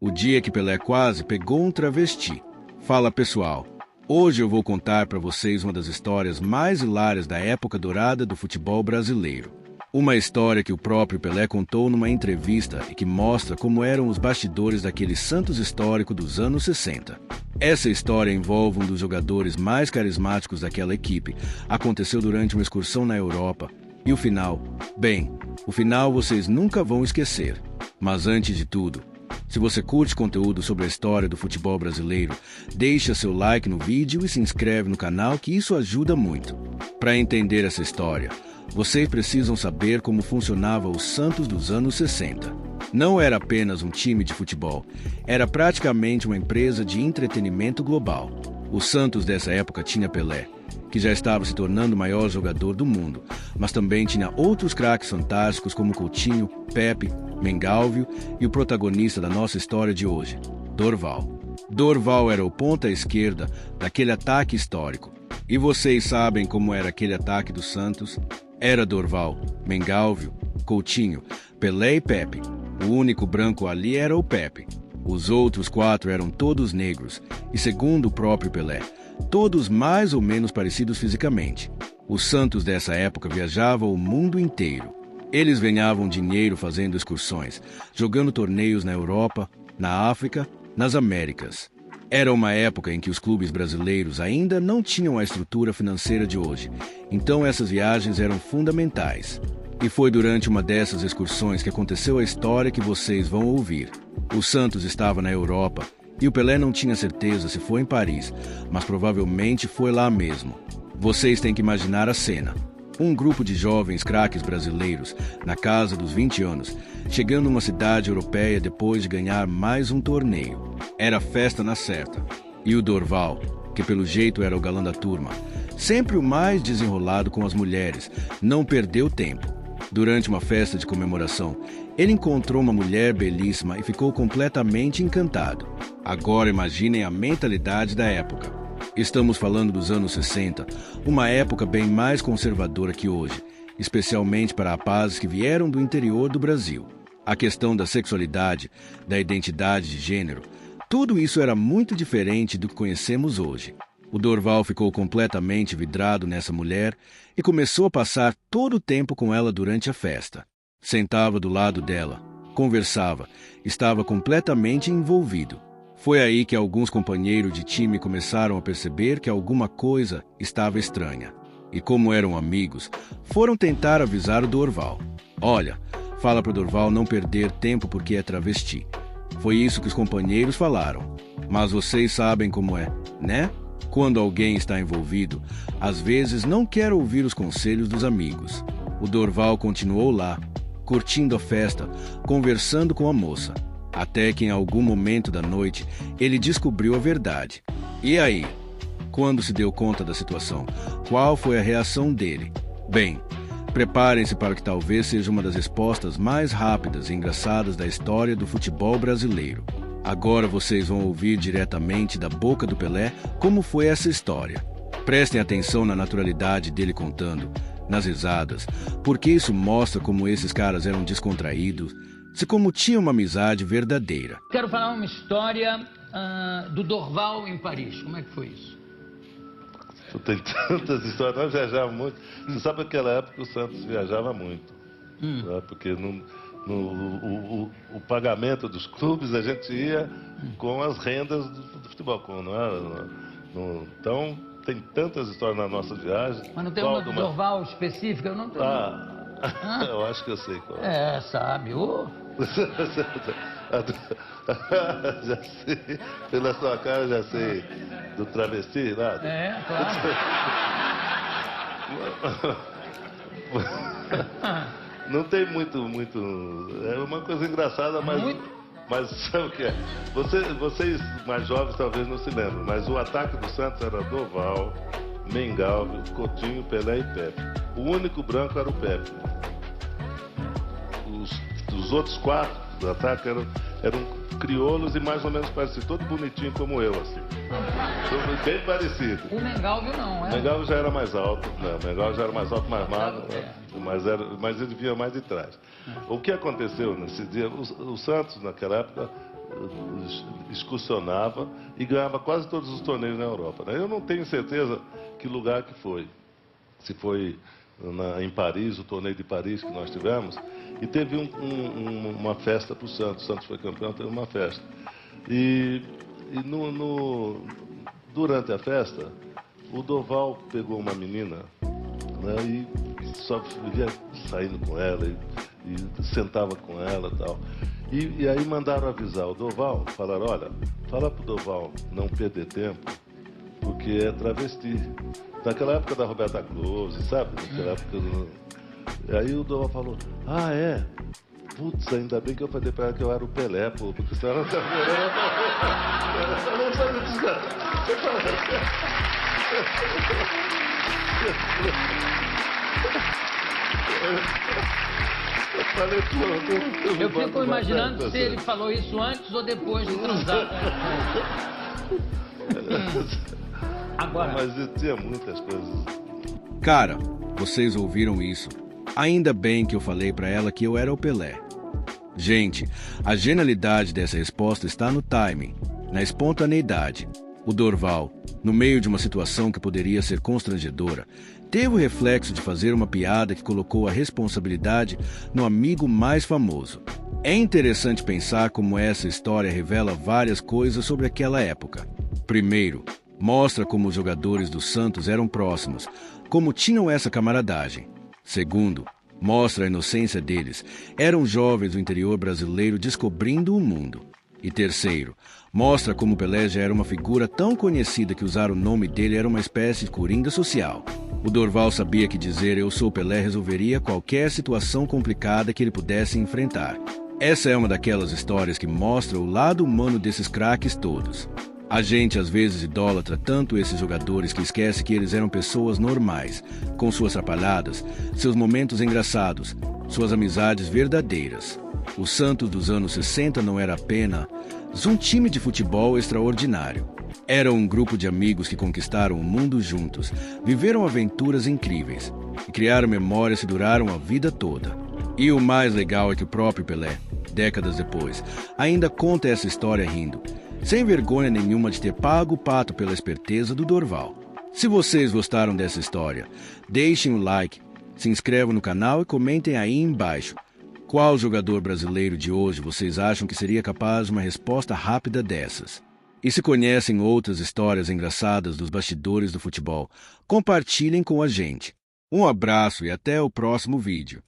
O dia que Pelé quase pegou um travesti. Fala pessoal, hoje eu vou contar para vocês uma das histórias mais hilárias da época dourada do futebol brasileiro. Uma história que o próprio Pelé contou numa entrevista e que mostra como eram os bastidores daquele Santos histórico dos anos 60. Essa história envolve um dos jogadores mais carismáticos daquela equipe. Aconteceu durante uma excursão na Europa. E o final? Bem, o final vocês nunca vão esquecer. Mas antes de tudo, se você curte conteúdo sobre a história do futebol brasileiro, deixa seu like no vídeo e se inscreve no canal, que isso ajuda muito. Para entender essa história, vocês precisam saber como funcionava o Santos dos anos 60. Não era apenas um time de futebol, era praticamente uma empresa de entretenimento global. O Santos dessa época tinha Pelé, que já estava se tornando o maior jogador do mundo, mas também tinha outros craques fantásticos como Coutinho, Pepe, Mengalvio e o protagonista da nossa história de hoje, Dorval. Dorval era o ponta esquerda daquele ataque histórico. E vocês sabem como era aquele ataque do Santos? Era Dorval, Mengalvio, Coutinho, Pelé e Pepe. O único branco ali era o Pepe. Os outros 4 eram todos negros e, segundo o próprio Pelé, todos mais ou menos parecidos fisicamente. O Santos dessa época viajava o mundo inteiro. Eles ganhavam dinheiro fazendo excursões, jogando torneios na Europa, na África, nas Américas. Era uma época em que os clubes brasileiros ainda não tinham a estrutura financeira de hoje, então essas viagens eram fundamentais. E foi durante uma dessas excursões que aconteceu a história que vocês vão ouvir. O Santos estava na Europa e o Pelé não tinha certeza se foi em Paris, mas provavelmente foi lá mesmo. Vocês têm que imaginar a cena. Um grupo de jovens craques brasileiros, na casa dos 20 anos, chegando numa cidade europeia depois de ganhar mais um torneio. Era festa na certa. E o Dorval, que pelo jeito era o galã da turma, sempre o mais desenrolado com as mulheres, não perdeu tempo. Durante uma festa de comemoração, ele encontrou uma mulher belíssima e ficou completamente encantado. Agora imaginem a mentalidade da época. Estamos falando dos anos 60, uma época bem mais conservadora que hoje, especialmente para rapazes que vieram do interior do Brasil. A questão da sexualidade, da identidade de gênero, tudo isso era muito diferente do que conhecemos hoje. O Dorval ficou completamente vidrado nessa mulher e começou a passar todo o tempo com ela durante a festa. Sentava do lado dela, conversava, estava completamente envolvido. Foi aí que alguns companheiros de time começaram a perceber que alguma coisa estava estranha. E como eram amigos, foram tentar avisar o Dorval. Olha, fala para o Dorval não perder tempo porque é travesti. Foi isso que os companheiros falaram. Mas vocês sabem como é, né? Quando alguém está envolvido, às vezes não quer ouvir os conselhos dos amigos. O Dorval continuou lá, curtindo a festa, conversando com a moça. Até que em algum momento da noite, ele descobriu a verdade. E aí? Quando se deu conta da situação, qual foi a reação dele? Bem, preparem-se para o que talvez seja uma das respostas mais rápidas e engraçadas da história do futebol brasileiro. Agora vocês vão ouvir diretamente da boca do Pelé como foi essa história. Prestem atenção na naturalidade dele contando, nas risadas, porque isso mostra como esses caras eram descontraídos, se como tinha uma amizade verdadeira. Quero falar uma história do Dorval em Paris. Como é que foi isso? Tem tantas histórias, nós viajávamos muito. Você sabe que naquela época o Santos viajava muito. Né? Porque o pagamento dos clubes a gente ia com as rendas do futebol. Então tem tantas histórias na nossa viagem. Mas não tem uma do Dorval específica? Eu não tenho. Eu acho que eu sei qual. Sabe. Já sei, pela sua cara já sei, do travesti lá. Claro. Não tem muito, é uma coisa engraçada, mas sabe o que é? Vocês mais jovens talvez não se lembrem, mas o ataque do Santos era Dorval, Mengalvio, Coutinho, Pelé e Pepe. O único branco era o Pepe. Os outros 4 do ataque eram crioulos e mais ou menos parecidos, todo bonitinho como eu, assim. Bem parecido. O Mengalvio não, é? O Mengalvio já era mais alto, o Mengalvio já era mais alto, mais magro, mas ele vinha mais de trás. O que aconteceu nesse dia? O Santos, naquela época, excursionava e ganhava quase todos os torneios na Europa, né? Eu não tenho certeza que lugar que foi. Se foi em Paris, o torneio de Paris que nós tivemos, e teve uma festa para o Santos. O Santos foi campeão, teve uma festa. E durante a festa, o Dorval pegou uma menina, né, e só vivia saindo com ela e sentava com ela e tal. E aí mandaram avisar o Dorval, falaram, olha, fala pro Dorval não perder tempo, porque é travesti. Naquela época da Roberta Close, sabe? Naquela época E aí o Dorval falou, ah, é? Putz, ainda bem que eu falei pra ela que eu era o Pelé, pô, porque se ela não tá Eu fico imaginando se ele falou isso antes ou depois de transar. Agora. Mas tinha muitas coisas. Cara, vocês ouviram isso? Ainda bem que eu falei pra ela que eu era o Pelé. Gente, a genialidade dessa resposta está no timing, na espontaneidade. O Dorval, no meio de uma situação que poderia ser constrangedora, teve o reflexo de fazer uma piada que colocou a responsabilidade no amigo mais famoso. É interessante pensar como essa história revela várias coisas sobre aquela época. Primeiro, mostra como os jogadores do Santos eram próximos, como tinham essa camaradagem. Segundo, mostra a inocência deles. Eram jovens do interior brasileiro descobrindo o mundo. E terceiro, mostra como Pelé já era uma figura tão conhecida que usar o nome dele era uma espécie de coringa social. O Dorval sabia que dizer "eu sou Pelé" resolveria qualquer situação complicada que ele pudesse enfrentar. Essa é uma daquelas histórias que mostra o lado humano desses craques todos. A gente às vezes idolatra tanto esses jogadores que esquece que eles eram pessoas normais, com suas atrapalhadas, seus momentos engraçados, suas amizades verdadeiras. O Santos dos anos 60 não era apenas um time de futebol extraordinário. Era um grupo de amigos que conquistaram o mundo juntos, viveram aventuras incríveis e criaram memórias que duraram a vida toda. E o mais legal é que o próprio Pelé, décadas depois, ainda conta essa história rindo, sem vergonha nenhuma de ter pago o pato pela esperteza do Dorval. Se vocês gostaram dessa história, deixem um like, se inscrevam no canal e comentem aí embaixo. Qual jogador brasileiro de hoje vocês acham que seria capaz de uma resposta rápida dessas? E se conhecem outras histórias engraçadas dos bastidores do futebol, compartilhem com a gente. Um abraço e até o próximo vídeo.